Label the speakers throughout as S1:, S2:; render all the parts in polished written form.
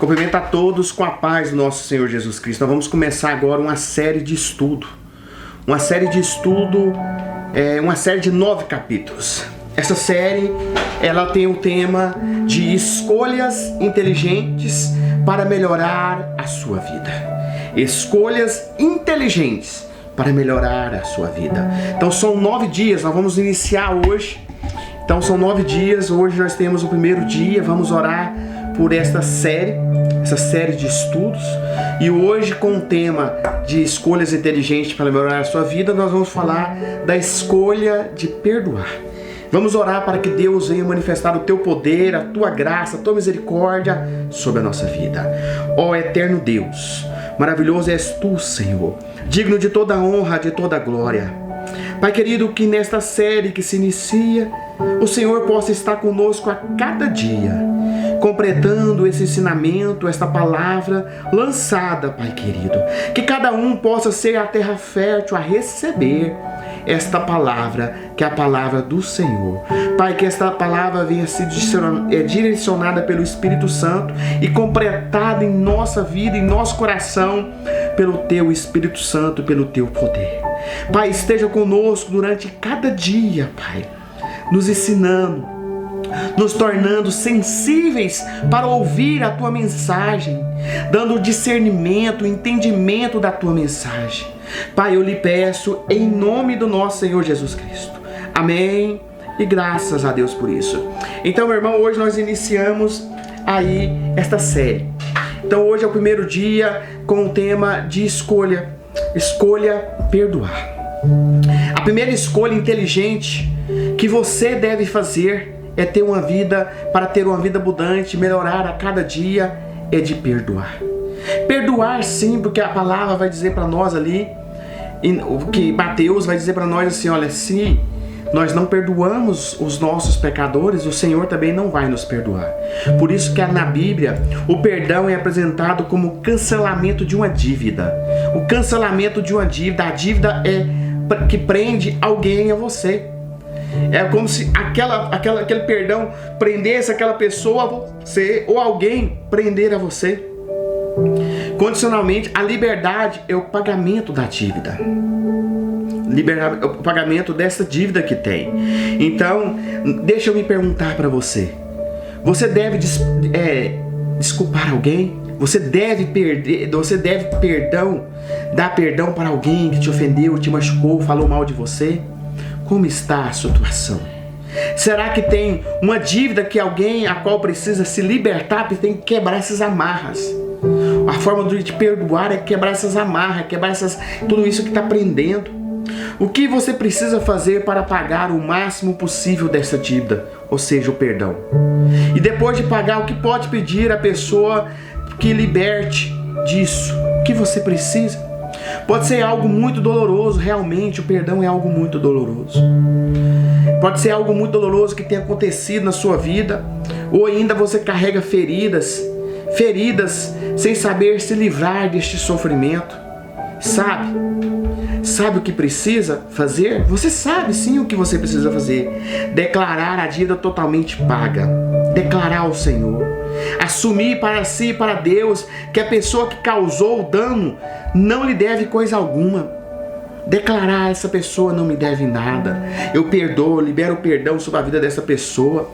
S1: Cumprimento a todos com a paz do nosso Senhor Jesus Cristo. Nós vamos começar agora uma série de estudo. Uma série de 9 capítulos. Essa série, ela tem o tema de escolhas inteligentes para melhorar a sua vida. Escolhas inteligentes para melhorar a sua vida. Então são 9 dias, nós vamos iniciar hoje. Então são 9 dias, hoje nós temos o primeiro dia, vamos orar por essa série de estudos. E hoje, com o tema de escolhas inteligentes para melhorar a sua vida, nós vamos falar da escolha de perdoar. Vamos orar para que Deus venha manifestar o teu poder, a tua graça, a tua misericórdia sobre a nossa vida. Ó eterno Deus, maravilhoso és tu, Senhor, digno de toda honra, de toda glória. Pai querido, que nesta série que se inicia, o Senhor possa estar conosco a cada dia, completando esse ensinamento, esta palavra lançada, Pai querido. Que cada um possa ser a terra fértil a receber esta palavra, que é a palavra do Senhor. Pai, que esta palavra venha ser direcionada pelo Espírito Santo e completada em nossa vida, em nosso coração, pelo Teu Espírito Santo, pelo Teu poder. Pai, esteja conosco durante cada dia, Pai, nos ensinando, nos tornando sensíveis para ouvir a Tua mensagem, dando discernimento, entendimento da Tua mensagem. Pai, eu lhe peço em nome do nosso Senhor Jesus Cristo. Amém. E graças a Deus por isso. Então, meu irmão, hoje nós iniciamos aí esta série. Então, hoje é o primeiro dia com o tema de escolha perdoar. A primeira escolha inteligente que você deve fazer é ter uma vida, para ter uma vida abundante, melhorar a cada dia, é de perdoar. Perdoar sim, porque a palavra vai dizer para nós ali, que Mateus vai dizer para nós assim, olha, se nós não perdoamos os nossos pecadores, o Senhor também não vai nos perdoar. Por isso que na Bíblia, o perdão é apresentado como cancelamento de uma dívida. O cancelamento de uma dívida, a dívida é que prende alguém a você. É como se aquele perdão prendesse aquela pessoa a você, ou alguém prender a você. Condicionalmente, a liberdade é o pagamento da dívida. O pagamento dessa dívida que tem. Então, deixa eu me perguntar para você. Você deve desculpar alguém? Você deve dar perdão para alguém que te ofendeu, te machucou, falou mal de você? Como está a situação? Será que tem uma dívida que alguém a qual precisa se libertar, porque tem que quebrar essas amarras? A forma de te perdoar é quebrar essas amarras, tudo isso que está prendendo. O que você precisa fazer para pagar o máximo possível dessa dívida, ou seja, o perdão? E depois de pagar, o que pode pedir a pessoa que liberte disso? O que você precisa? Pode ser algo muito doloroso, realmente o perdão é algo muito doloroso. Pode ser algo muito doloroso que tenha acontecido na sua vida, ou ainda você carrega feridas sem saber se livrar deste sofrimento. Sabe o que precisa fazer? Você sabe sim o que você precisa fazer. Declarar a dívida totalmente paga. Declarar ao Senhor. Assumir para si e para Deus que a pessoa que causou o dano não lhe deve coisa alguma. Declarar: essa pessoa não me deve nada. Eu perdoo, libero o perdão sobre a vida dessa pessoa.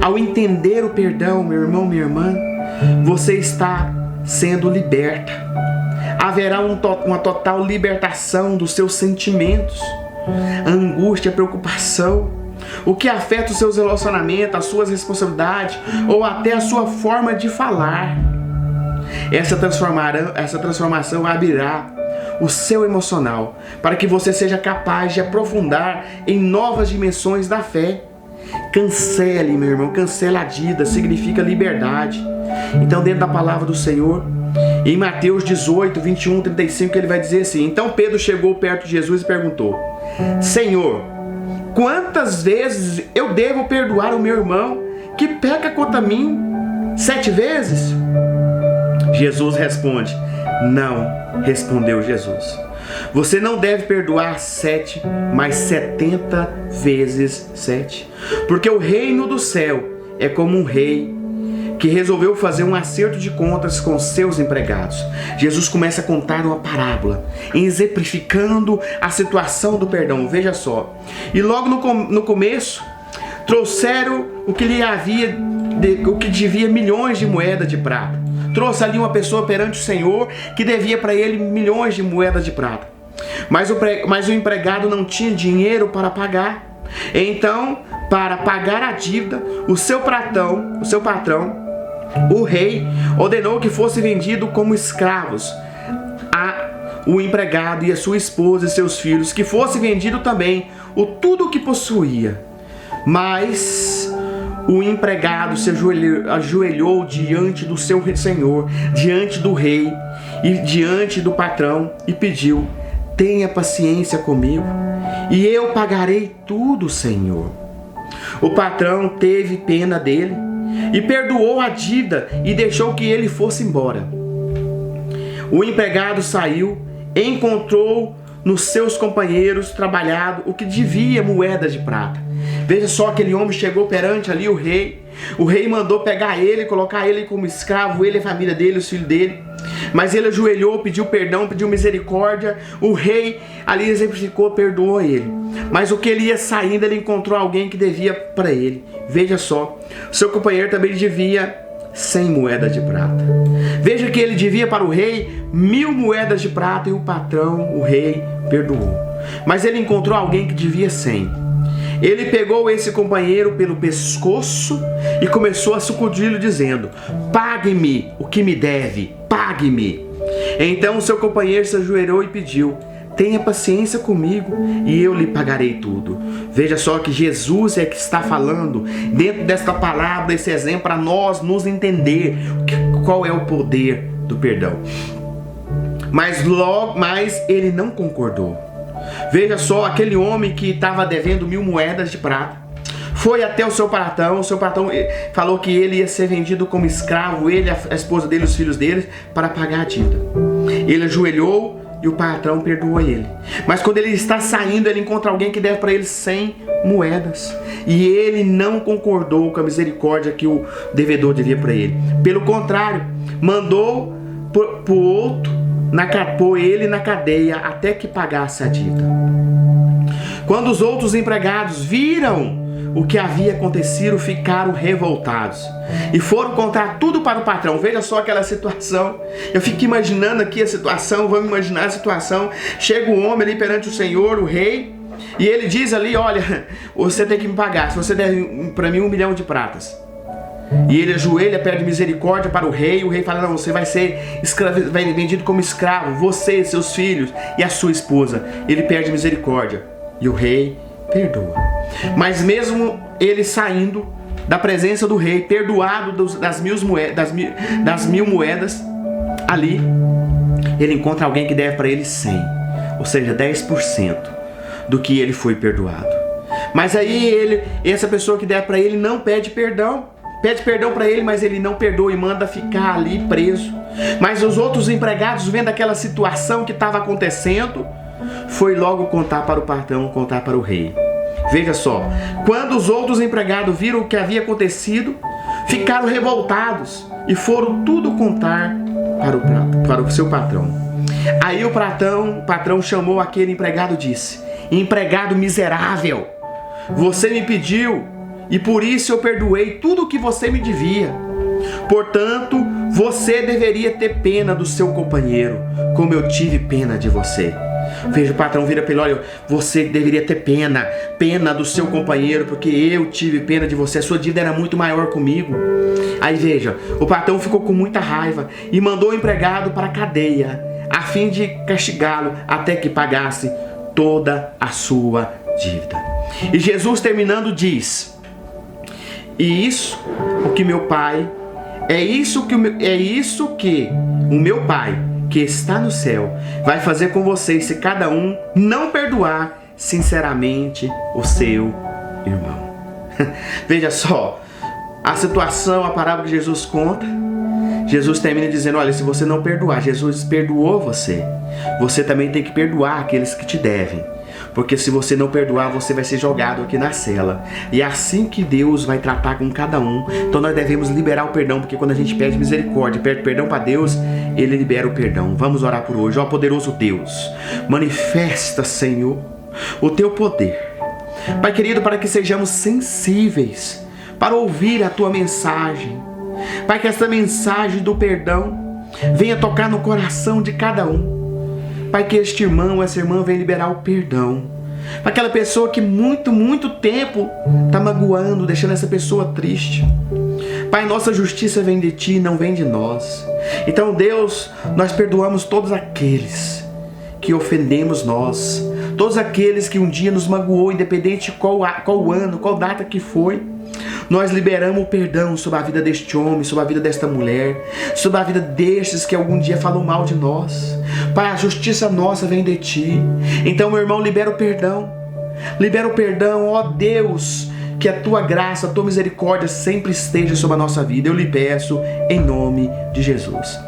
S1: Ao entender o perdão, meu irmão, minha irmã, você está sendo liberta. Haverá uma total libertação dos seus sentimentos, a angústia, a preocupação, o que afeta os seus relacionamentos, as suas responsabilidades ou até a sua forma de falar. Essa transformação abrirá o seu emocional para que você seja capaz de aprofundar em novas dimensões da fé. Cancele, meu irmão, cancela a dívida, significa liberdade. Então, dentro da palavra do Senhor, em Mateus 18, 21, 35, ele vai dizer assim: então Pedro chegou perto de Jesus e perguntou: Senhor, quantas vezes eu devo perdoar o meu irmão que peca contra mim? 7 vezes? Jesus responde: não, respondeu Jesus. Você não deve perdoar 7, mas 70 vezes 7. Porque o reino do céu é como um rei que resolveu fazer um acerto de contas com seus empregados. Jesus começa a contar uma parábola, exemplificando a situação do perdão. Veja só. E logo no começo, trouxeram o que devia milhões de moedas de prata. Trouxe ali uma pessoa perante o Senhor que devia para ele milhões de moedas de prata. Mas o empregado não tinha dinheiro para pagar. Então, para pagar a dívida, o seu patrão, o rei, ordenou que fosse vendido como escravos o empregado e a sua esposa e seus filhos, que fosse vendido também tudo o que possuía. Mas o empregado se ajoelhou diante do seu senhor, diante do rei e diante do patrão e pediu: tenha paciência comigo e eu pagarei tudo, Senhor. O patrão teve pena dele e perdoou a dívida e deixou que ele fosse embora. O empregado saiu, encontrou nos seus companheiros trabalhado o que devia moedas de prata. Veja só, aquele homem chegou perante ali o rei. O rei mandou pegar ele, colocar ele como escravo, ele, a família dele, os filhos dele. Mas ele ajoelhou, pediu perdão, pediu misericórdia. O rei ali exemplificou, perdoou ele. Mas o que ele ia saindo, ele encontrou alguém que devia para ele. Veja só, seu companheiro também devia 100 moedas de prata. Veja que ele devia para o rei 1000 moedas de prata e o patrão, o rei, perdoou. Mas ele encontrou alguém que devia 100. Ele pegou esse companheiro pelo pescoço e começou a sacudi-lo dizendo: pague-me o que me deve, pague-me. Então seu companheiro se ajoelhou e pediu: tenha paciência comigo e eu lhe pagarei tudo. Veja só que Jesus é que está falando dentro desta palavra, esse exemplo, para nós nos entender qual é o poder do perdão. Mas ele não concordou. Veja só, aquele homem que estava devendo 1000 moedas de prata foi até o seu patrão falou que ele ia ser vendido como escravo, ele, a esposa dele, os filhos dele, para pagar a dívida. Ele ajoelhou e o patrão perdoou ele. Mas quando ele está saindo, ele encontra alguém que deve para ele 100 moedas. E ele não concordou com a misericórdia que o devedor devia para ele. Pelo contrário, mandou pôr ele na cadeia até que pagasse a dívida. Quando os outros empregados viram o que havia acontecido, ficaram revoltados e foram contar tudo para o patrão. Veja só aquela situação. Eu fico imaginando aqui a situação. Vamos imaginar a situação. Chega o homem ali perante o Senhor, o rei, e ele diz ali: olha, você tem que me pagar. Se você deve para mim 1 milhão de pratas. E ele ajoelha, pede misericórdia para o rei. O rei fala: não, você vai ser vendido como escravo, você, seus filhos e a sua esposa. Ele pede misericórdia e o rei perdoa. Mas mesmo ele saindo da presença do rei, perdoado das 1000 moedas, ali ele encontra alguém que deve para ele 100, ou seja, 10% do que ele foi perdoado. Mas aí essa pessoa que deve para ele não pede perdão. Pede perdão para ele, mas ele não perdoa e manda ficar ali preso. Mas os outros empregados, vendo aquela situação que estava acontecendo, foi logo contar para o patrão, contar para o rei. Veja só, quando os outros empregados viram o que havia acontecido, ficaram revoltados e foram tudo contar para o seu patrão. Aí o patrão chamou aquele empregado e disse: empregado miserável, você me pediu e por isso eu perdoei tudo o que você me devia. Portanto, você deveria ter pena do seu companheiro, como eu tive pena de você. Veja, o patrão vira para ele: olha, você deveria ter pena do seu companheiro, porque eu tive pena de você, a sua dívida era muito maior comigo. Aí veja, o patrão ficou com muita raiva e mandou o empregado para a cadeia, a fim de castigá-lo até que pagasse toda a sua dívida. E Jesus, terminando, diz: e isso o que meu pai, é isso que o meu pai que está no céu vai fazer com vocês se cada um não perdoar sinceramente o seu irmão. Veja só a situação, a parábola que Jesus conta. Jesus termina dizendo: olha, se você não perdoar, Jesus perdoou você, você também tem que perdoar aqueles que te devem. Porque se você não perdoar, você vai ser jogado aqui na cela. E é assim que Deus vai tratar com cada um. Então nós devemos liberar o perdão, porque quando a gente pede misericórdia, pede perdão para Deus, Ele libera o perdão. Vamos orar por hoje. Ó poderoso Deus, manifesta, Senhor, o Teu poder. Pai querido, para que sejamos sensíveis para ouvir a Tua mensagem. Pai, que essa mensagem do perdão venha tocar no coração de cada um. Pai, que este irmão, essa irmã venha liberar o perdão para aquela pessoa que muito tempo está magoando, deixando essa pessoa triste. Pai, nossa justiça vem de Ti, não vem de nós. Então, Deus, nós perdoamos todos aqueles que ofendemos nós, todos aqueles que um dia nos magoou, independente de qual ano, qual data que foi. Nós liberamos o perdão sobre a vida deste homem, sobre a vida desta mulher, sobre a vida destes que algum dia falou mal de nós. Pai, a justiça nossa vem de Ti. Então, meu irmão, libera o perdão. Libera o perdão, ó Deus, que a Tua graça, a Tua misericórdia sempre esteja sobre a nossa vida. Eu lhe peço em nome de Jesus.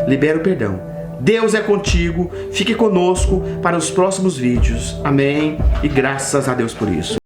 S1: Libera o perdão. Deus é contigo. Fique conosco para os próximos vídeos. Amém. E graças a Deus por isso.